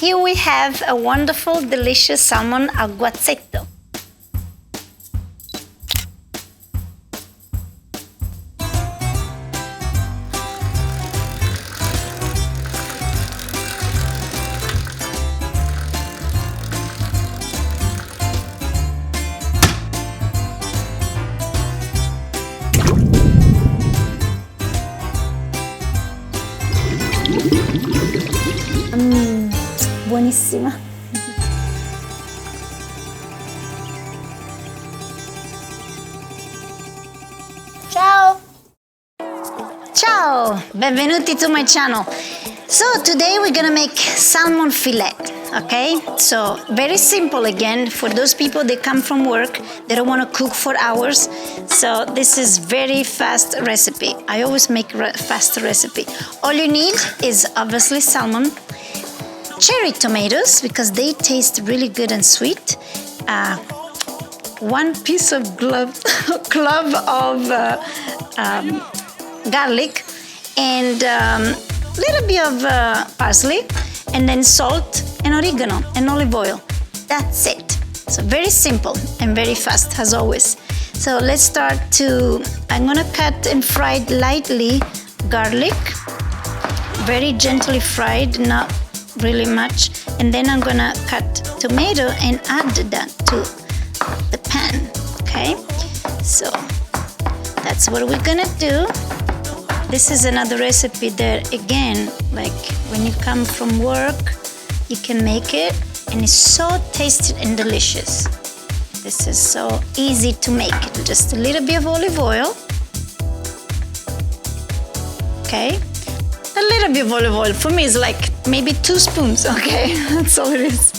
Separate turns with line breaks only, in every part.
here we have a wonderful, delicious salmon al guazzetto. Buonissima. Ciao! Ciao! Benvenuti to my channel. So today we're gonna make salmon fillet, okay? So very simple again for those people that come from work, they don't want to cook for hours. So this is very fast recipe. I always make fast recipe. All you need is obviously salmon, cherry tomatoes because they taste really good and sweet, one piece of clove of garlic, and little bit of parsley, and then salt and oregano and olive oil. That's it. So very simple and very fast as always. So let's start I'm gonna cut and fry lightly garlic, very gently fried, not really much, and then I'm gonna cut tomato and add that to the pan. Okay, so that's what we're gonna do. This is another recipe that, again, like when you come from work, you can make it, and it's so tasty and delicious. This is so easy to make. Just a little bit of olive oil. Okay. A little bit of olive oil. For me, it's like maybe 2 spoons, okay? That's all it is.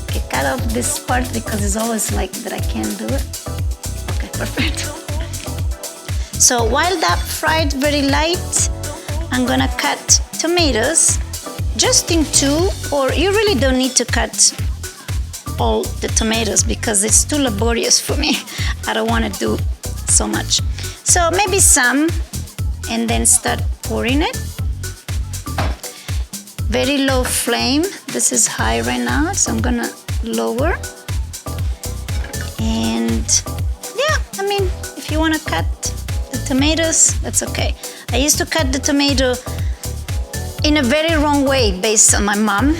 Okay, cut off this part because it's always like that I can't do it. Okay, perfect. So while that fried very light, I'm gonna cut tomatoes just in 2, or you really don't need to cut all the tomatoes because it's too laborious for me. I don't wanna do so much. So maybe some, and then start pouring it. Very low flame. This is high right now, so I'm gonna lower. And yeah, I mean, if you wanna cut the tomatoes, that's okay. I used to cut the tomato in a very wrong way based on my mom.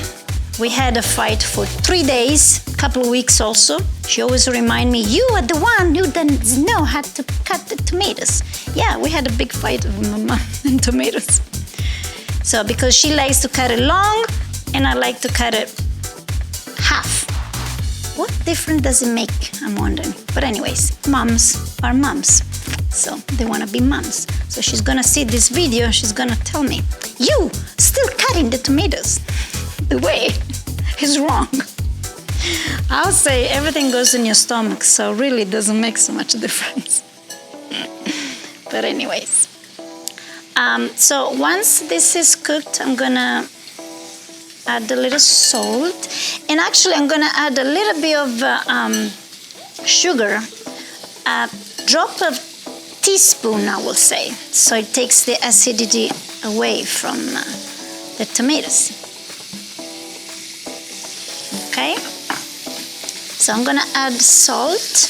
We had a fight for 3 days, a couple of weeks also. She always remind me, you are the one who doesn't know how to cut the tomatoes. Yeah, we had a big fight with my mom and tomatoes. So because she likes to cut it long and I like to cut it half. What difference does it make, I'm wondering. But anyways, moms are moms. So they want to be moms. So she's gonna see this video, she's gonna tell me, you still cutting the tomatoes. The way is wrong. I'll say everything goes in your stomach, so really it doesn't make so much difference. But anyways, so once this is cooked, I'm gonna add a little salt, and actually I'm gonna add a little bit of sugar, a drop of teaspoon, I will say, so it takes the acidity away from the tomatoes. Okay, so I'm gonna add salt.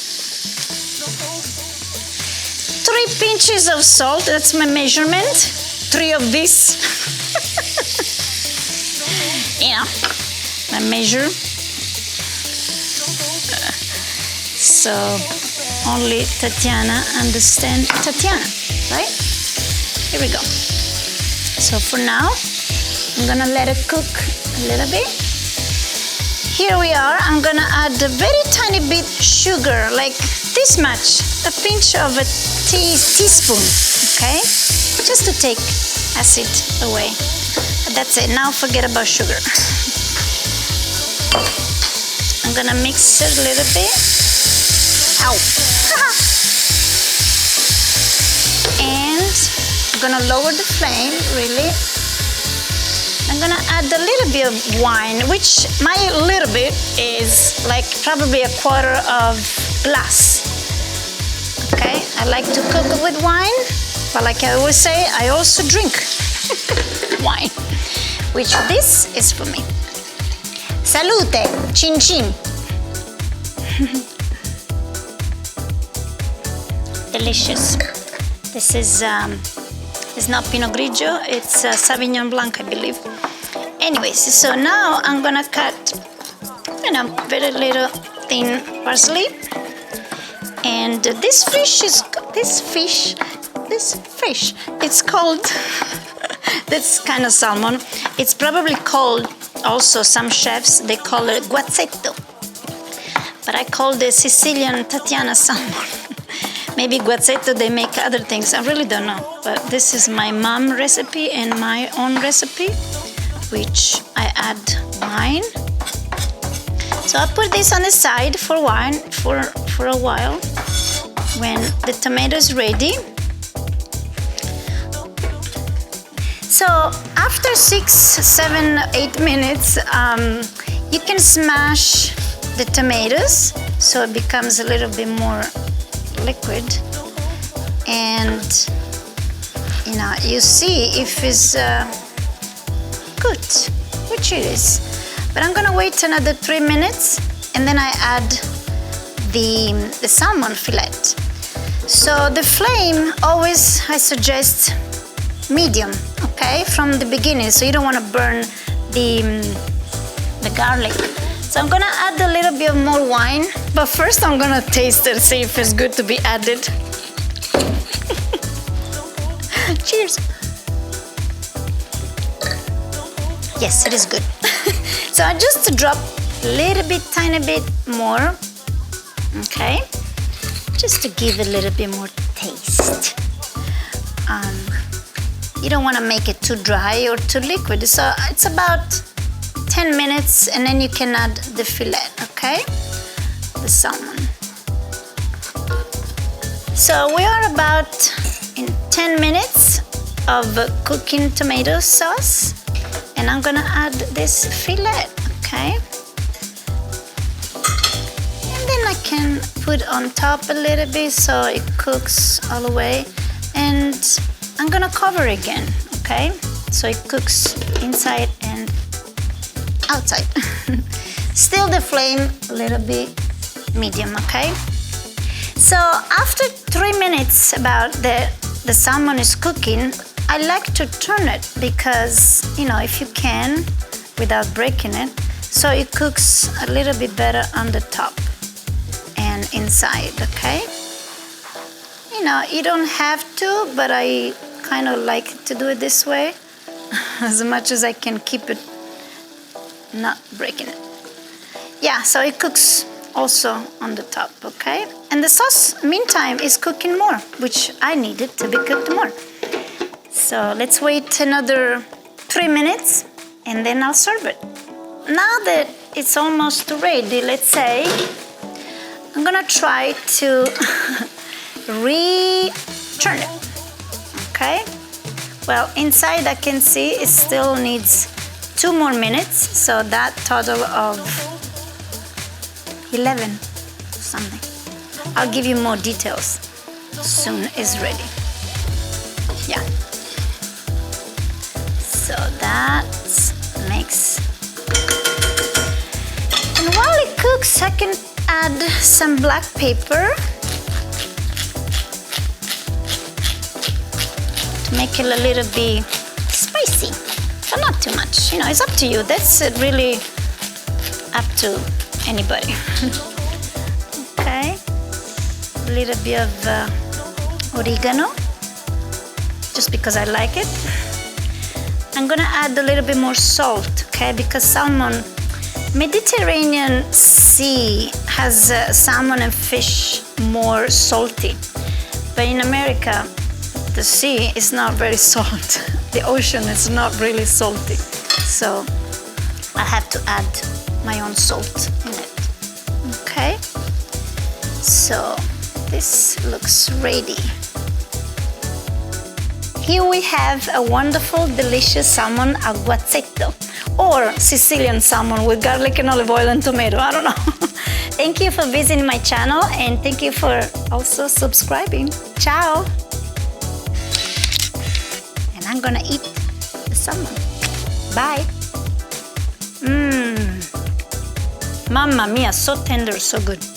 3 pinches of salt, that's my measurement. 3 of this. Yeah, I measure. So only Tatiana understands Tatiana, right? Here we go. So for now, I'm gonna let it cook a little bit. Here we are, I'm gonna add a very tiny bit sugar, like this much, a pinch of a teaspoon, okay? Just to take acid away. But that's it, now forget about sugar. I'm gonna mix it a little bit. Ow! And I'm gonna lower the flame, really. I'm gonna add a little bit of wine, which my little bit is like probably a quarter of glass. Okay, I like to cook with wine, but like I always say, I also drink. wine, which this is for me. Salute, chin chin. Delicious. This is not Pinot Grigio, it's Sauvignon Blanc, I believe. Anyways, so now I'm gonna cut, very little thin parsley. And this fish, it's called, this kind of salmon, it's probably called, also some chefs, they call it guazzetto. But I call the Sicilian Tatiana salmon. Maybe guazzetto, they make other things, I really don't know. But this is my mom recipe and my own recipe, which I add wine. So I put this on the side for wine for a while. When the tomato is ready. So after 6, 7, 8 minutes, you can smash the tomatoes so it becomes a little bit more liquid, and you see if it's good, which it is. But I'm gonna wait another 3 minutes, and then I add the salmon fillet. So the flame, always I suggest medium, okay, from the beginning, so you don't want to burn the garlic. So I'm gonna add a little bit more wine, but first I'm gonna taste it, see if it's good to be added. Cheers. Yes, it is good. So I just drop a little bit, tiny bit more, okay, just to give a little bit more taste. You don't want to make it too dry or too liquid, so it's about 10 minutes, and then you can add the fillet, okay, the salmon. So we are about in 10 minutes of cooking tomato sauce, and I'm gonna add this fillet, okay, and then I can put on top a little bit so it cooks all the way, and I'm gonna cover again, okay, so it cooks inside and outside. Still the flame a little bit medium, okay. So after 3 minutes about the salmon is cooking, I like to turn it because, if you can, without breaking it, so it cooks a little bit better on the top and inside, okay. You don't have to, but I kind of like to do it this way as much as I can keep it not breaking it. Yeah, so it cooks also on the top, okay? And the sauce, meantime, is cooking more, which I needed to be cooked more. So let's wait another 3 minutes, and then I'll serve it. Now that it's almost ready, let's say, I'm gonna try to return it, okay? Well, inside I can see it still needs 2 more minutes, so that total of 11 something. I'll give you more details soon it's ready. Yeah. So that makes, and while it cooks, I can add some black pepper to make it a little bit spicy, but not too much. It's up to you. That's really up to anybody. Okay, a little bit of oregano, just because I like it. I'm gonna add a little bit more salt, okay, because salmon, Mediterranean Sea has salmon and fish more salty, but in America the sea is not very salt. The ocean is not really salty, so I have to add my own salt in it. Okay, so this looks ready. Here we have a wonderful, delicious salmon al guazzetto, or Sicilian salmon with garlic and olive oil and tomato, I don't know. Thank you for visiting my channel, and thank you for also subscribing. Ciao! And I'm gonna eat the salmon. Bye. Mamma mia, so tender, so good.